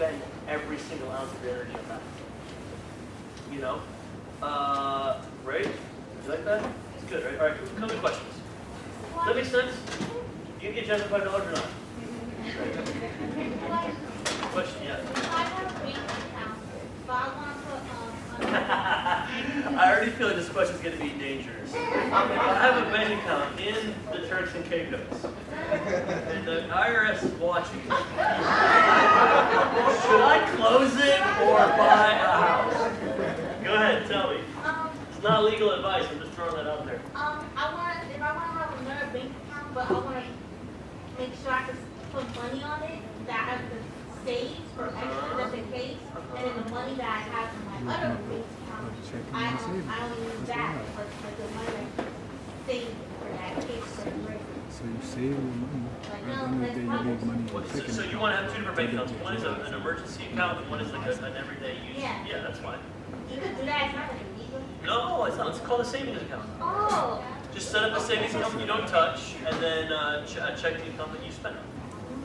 spend every single ounce of your energy on that. You know? Right? You like that? It's good, right? All right, come to questions. Does that make sense? You get $5 or not? Question, yeah. I already feel like this question is going to be dangerous. I have a bank account in the Turks and Caicos, and the IRS is watching. Should I close it or buy a house? Go ahead, tell me. It's not legal advice. I'm just throwing that out there. If I want to have another bank account, but I want to make sure I can put money on it that I can save for extra just in case, and then the money that I have in my other bank account, I don't use that, but the money I save for that case for the break. So you save the money, right? Then you leave money in the checking So you want to have two different bank accounts. One is an emergency account, and one is like an everyday use. Yeah, that's fine. You could do that. It's not like illegal. No, it's not. It's called a savings account. Oh. Just set up a savings account that you don't touch, and then check the account that you spend on.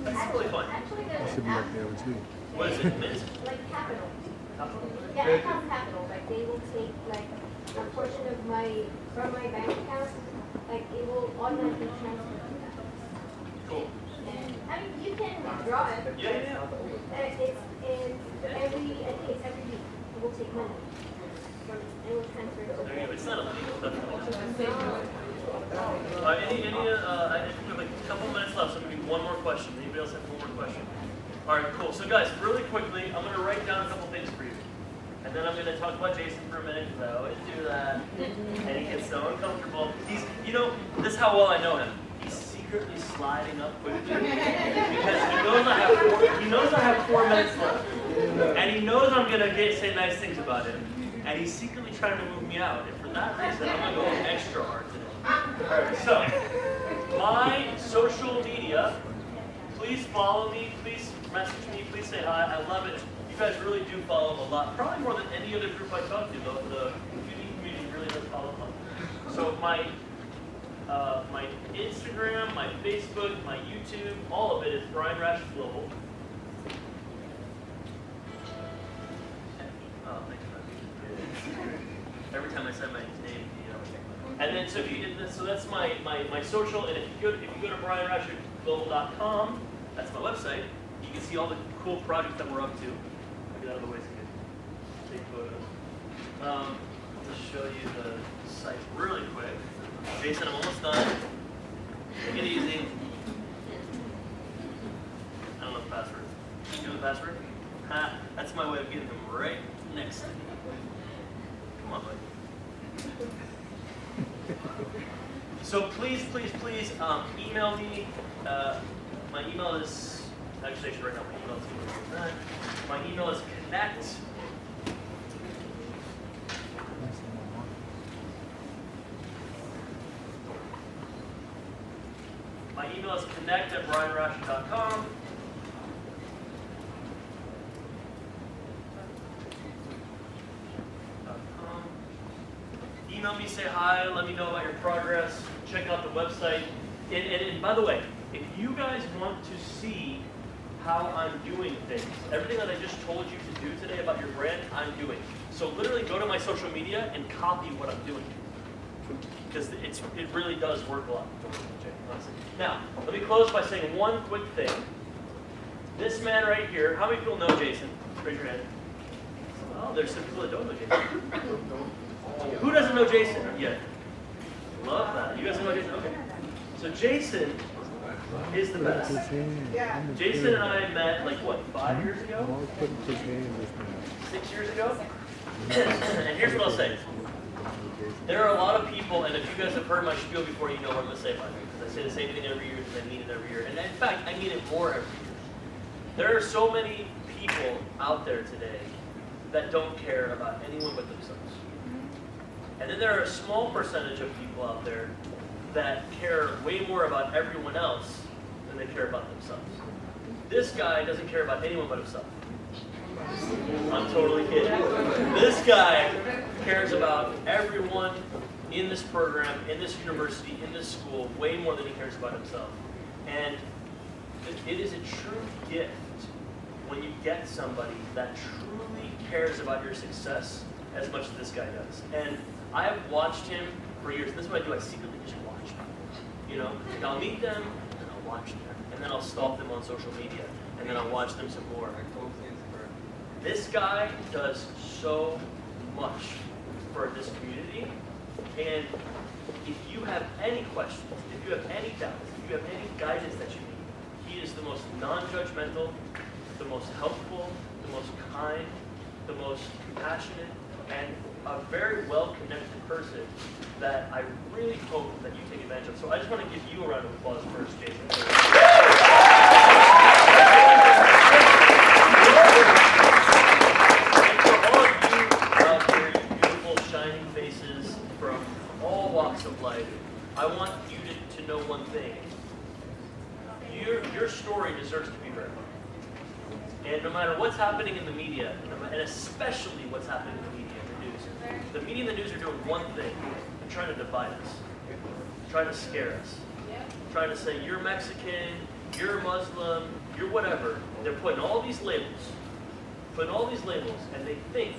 That's really fun. Actually, It should be like there too. What is it? Mint? like capital. Yeah, account capital. Like they will take like a portion of from my bank account. Like it will automatically transfer to that. Cool. And I mean, you can withdraw it. Yeah. It's every week. It will take money. It will transfer to. There you go. It's not illegal. I think we have like a couple minutes left, so maybe one more question. Anybody else have one more question? All right, cool. So guys, really quickly, I'm going to write down a couple things for you. And then I'm going to talk about Jason for a minute, because I always do that. And he gets so uncomfortable. This is how well I know him. He's secretly sliding up quickly. Because he knows I have 4 minutes left. And he knows I'm going to say nice things about him. And he's secretly trying to move me out. And for that reason, I'm going to go extra hard today. All right, so my social media, please follow me, please message me, please say hi. I love it. You guys really do follow a lot, probably more than any other group I talk to. The community really does follow a lot. So my Instagram, my Facebook, my YouTube, all of it is Brian Rash Global. Oh, thanks for that. Every time I say my name, and then so that's my social, and if you go to brianrashglobal.com, that's my website. You can see all the cool projects that we're up to. I'll get out of the way so you can take photos. I'll just show you the site really quick. Jason, I'm almost done. Take it easy. I don't know the password. You know the password? That's my way of getting them right next to me. Come on, buddy. So please, email me. My email is, actually I should write down my email. My email is connect. My email is connect@brianrash.com. Email me, say hi, let me know about your progress, check out the website. And by the way, if you guys want to see how I'm doing things, everything that I just told you to do today about your brand, I'm doing. So literally go to my social media and copy what I'm doing. Because it really does work a lot. Now, let me close by saying one quick thing. This man right here, how many people know Jason? Raise your hand. Oh, there's some people that don't know Jason. Who doesn't know Jason yet? Love that. You guys know Jason? Okay. So Jason is the best. Jason and I met like what, 5 years ago? 6 years ago? And here's what I'll say. There are a lot of people, and if you guys have heard my spiel before, you know what I'm going to say about it. Because I say the same thing every year because I mean it every year. And in fact, I mean it more every year. There are so many people out there today that don't care about anyone but themselves. And then there are a small percentage of people out there that care way more about everyone else than they care about themselves. This guy doesn't care about anyone but himself. I'm totally kidding. This guy cares about everyone in this program, in this university, in this school, way more than he cares about himself. And it is a true gift when you get somebody that truly cares about your success as much as this guy does. And I have watched him for years. And this is what I do. I secretly just watch them. You know, like I'll meet them, and I'll watch them. And then I'll stalk them on social media. And then I'll watch them some more. This guy does so much for this community. And if you have any questions, if you have any doubts, if you have any guidance that you need, he is the most non-judgmental, the most helpful, the most kind, the most compassionate, and a very well-connected person that I really hope that you take advantage of. So I just want to give you a round of applause first, Jason. And for all of you out there, you beautiful, shining faces from all walks of life, I want you to know one thing. Your story deserves to be heard. And no matter what's happening in the media, and especially what's happening in the media and the news, the media and the news are doing one thing. They're trying to divide us, trying to scare us, trying to say, you're Mexican, you're Muslim, you're whatever. They're putting all these labels, and they think,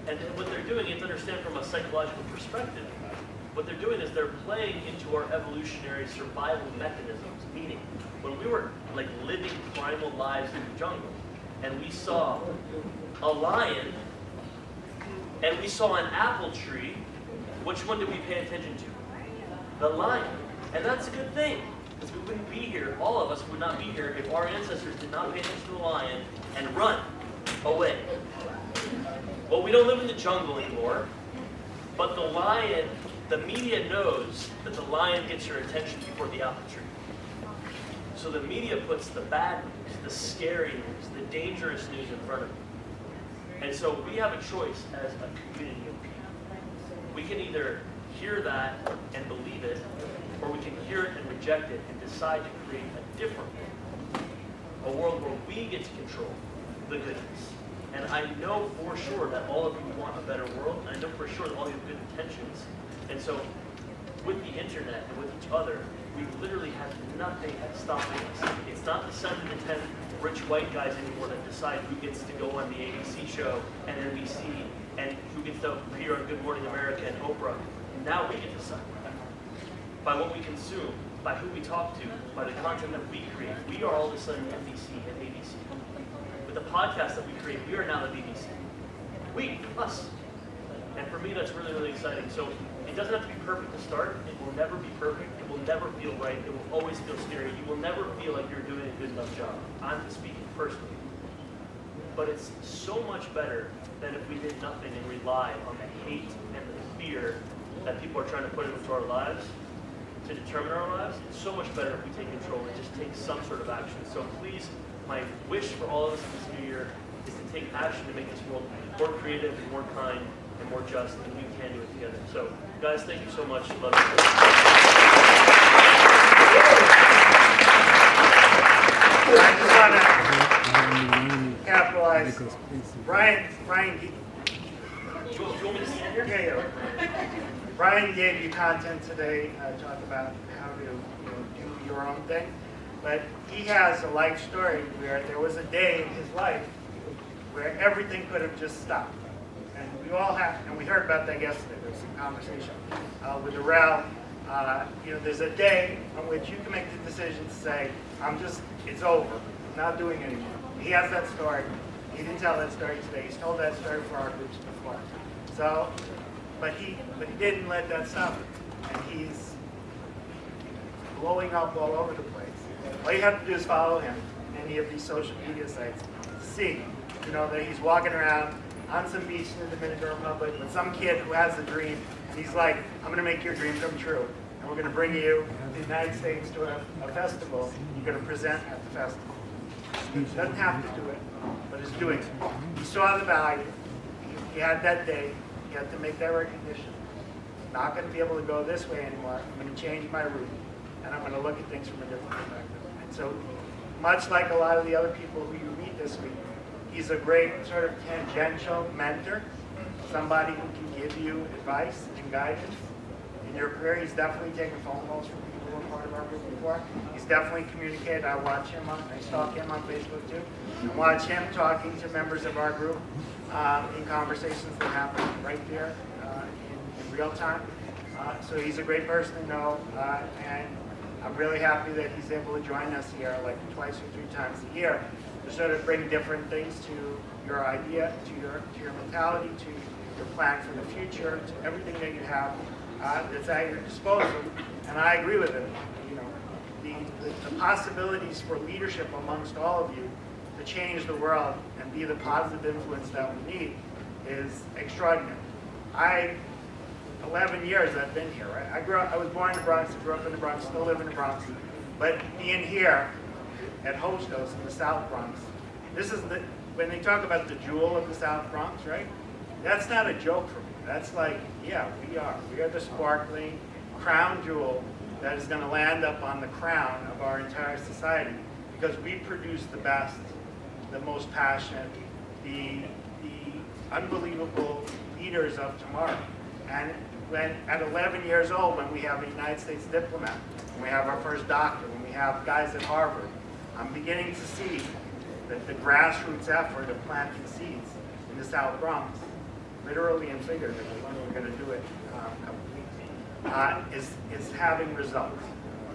and what they're doing, you have to understand from a psychological perspective, what they're doing is they're playing into our evolutionary survival mechanisms, meaning when we were like living primal lives in the jungle, and we saw a lion, and we saw an apple tree, which one did we pay attention to? The lion. And that's a good thing, because we wouldn't be here, all of us would not be here if our ancestors did not pay attention to the lion and run away. Well, we don't live in the jungle anymore, but the lion, the media knows that the lion gets your attention before the apple tree. So the media puts the bad news, the scary news, the dangerous news in front of you. And so we have a choice as a community of people. We can either hear that and believe it, or we can hear it and reject it and decide to create a different world. A world where we get to control the goodness. And I know for sure that all of you want a better world, and I know for sure that all of you have good intentions. And so with the internet and with each other, we literally have nothing stopping us. It's not the 7 to 10 rich white guys anymore that decide who gets to go on the ABC show and NBC and who gets to appear on Good Morning America and Oprah. Now we get to decide by what we consume, by who we talk to, by the content that we create. We are all of a sudden NBC and ABC. With the podcast that we create, we are now the BBC. We, us. And for me, that's really, really exciting. So it doesn't have to be perfect to start. It will never be perfect. It will never feel right. It will always feel scary. You will never feel like you're doing a good enough job. I'm speaking personally. But it's so much better than if we did nothing and rely on the hate and the fear that people are trying to put into our lives to determine our lives. It's so much better if we take control and just take some sort of action. So please, my wish for all of us this new year is to take action to make this world more creative and more kind and more just, and we can do it together. So, guys, thank you so much. Love you. I just want to capitalize. Brian, Do you want me to stand here? yeah. Brian gave you content today, talk about how to do your own thing, but he has a life story where there was a day in his life where everything could have just stopped. And we all have, and we heard about that yesterday. There was some conversation with Darrell. There's a day on which you can make the decision to say, it's over. I'm not doing it anymore. He has that story. He didn't tell that story today. He's told that story for our groups before. So, but he didn't let that stop him. And he's blowing up all over the place. All you have to do is follow him, any of these social media sites, to see, that he's walking around on some beach in the Dominican Republic with some kid who has a dream, and he's like, I'm going to make your dream come true, and we're going to bring you to the United States to a festival. You're going to present at the festival. He doesn't have to do it, but he's doing it. He saw the value. He had that day. He had to make that recognition. I'm not going to be able to go this way anymore. I'm going to change my route, and I'm going to look at things from a different perspective. And so, much like a lot of the other people who you meet this week, he's a great sort of tangential mentor, somebody who can give you advice and guidance in your career. He's definitely taken phone calls from people who are part of our group. before. He's definitely communicated. I watch him I stalk him on Facebook too, and watch him talking to members of our group in conversations that happen right there in real time. So he's a great person to know, and I'm really happy that he's able to join us here like twice or 3 times a year to sort of bring different things to your idea, to your mentality, to your plan for the future, to everything that you have that's at your disposal. And I agree with him. You know, the possibilities for leadership amongst all of you to change the world and be the positive influence that we need is extraordinary. 11 years I've been here, right? I was born in the Bronx, I grew up in the Bronx, still live in the Bronx. But being here at Hostos in the South Bronx, this is when they talk about the jewel of the South Bronx, right? That's not a joke for me. That's like, yeah, we are the sparkling crown jewel that is going to land up on the crown of our entire society because we produce the best, the most passionate, the unbelievable leaders of tomorrow. And when at 11 years old, when we have a United States diplomat, when we have our first doctor, when we have guys at Harvard, I'm beginning to see that the grassroots effort of planting seeds in the South Bronx, literally and figuratively, when we're going to do it a couple weeks, is having results,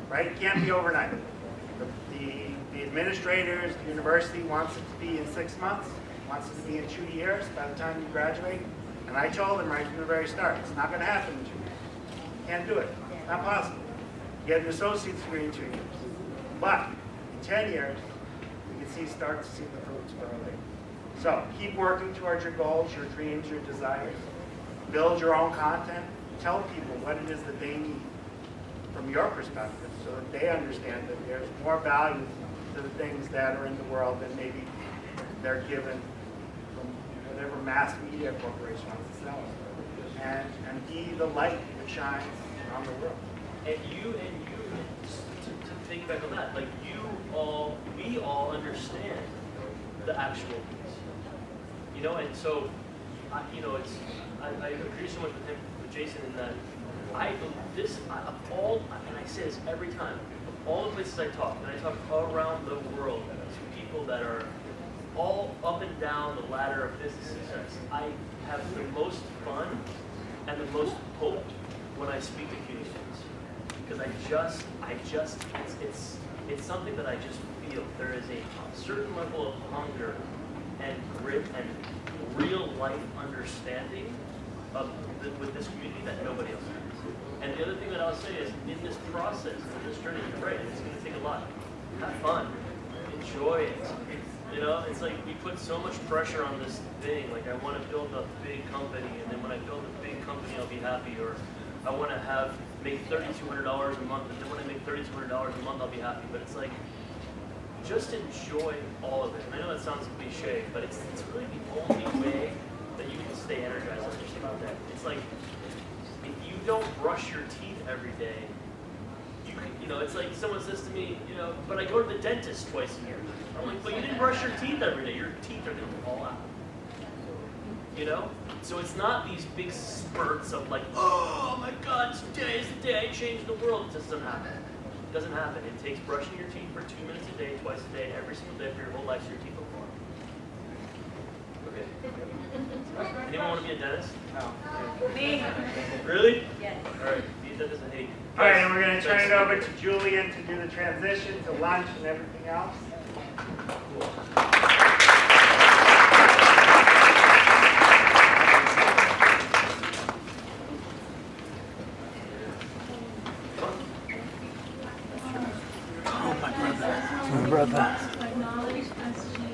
right? It can't be overnight. The administrators, the university wants it to be in 6 months, wants it to be in 2 years by the time you graduate. And I told them right from the very start, it's not going to happen in 2 years. You can't do it. It's not possible. You get an associate's degree in 2 years. But in 10 years, you can start to see the fruits of our labor. So keep working towards your goals, your dreams, your desires. Build your own content. Tell people what it is that they need from your perspective so that they understand that there's more value to the things that are in the world than maybe they're given from whatever mass media corporation wants to sell it. And be the light that shines on the world. And you, to think back on that, like we all understand the actual piece. You know, and so, I agree so much with Jason in that of all, and I say this every time, of all the places I talk, and I talk all around the world to people that are all up and down the ladder of business success, I have the most fun and the most hope when I speak to communities. Because it's something that I just feel. There is a certain level of hunger and grit and real life understanding with this community that nobody else has. And the other thing that I'll say is, in this process, in this journey, you're right, it's going to take a lot. Have fun. Enjoy it. You know, it's like we put so much pressure on this thing, like I want to build a big company, and then when I build a big company, I'll be happy, or I want to make $3,200 a month, and then when I make $3,200 a month, I'll be happy. But it's like, just enjoy all of it. And I know that sounds cliche, but it's really the only way that you can stay energized on just about that. It's like, if you don't brush your teeth every day, it's like someone says to me, but I go to the dentist twice a year. I'm like, but you didn't brush your teeth every day. Your teeth are going to fall out. So it's not these big spurts of like, oh my God, today is the day I changed the world. It just doesn't happen. It doesn't happen. It takes brushing your teeth for 2 minutes a day, twice a day, every single day for your whole life so your teeth will fall. Okay. Anyone want to be a dentist? No. Me. Really? Yes. All right. Be a dentist and hate. All right, and we're going to turn it over to Julian to do the transition to lunch and everything else. My brother. Acknowledge us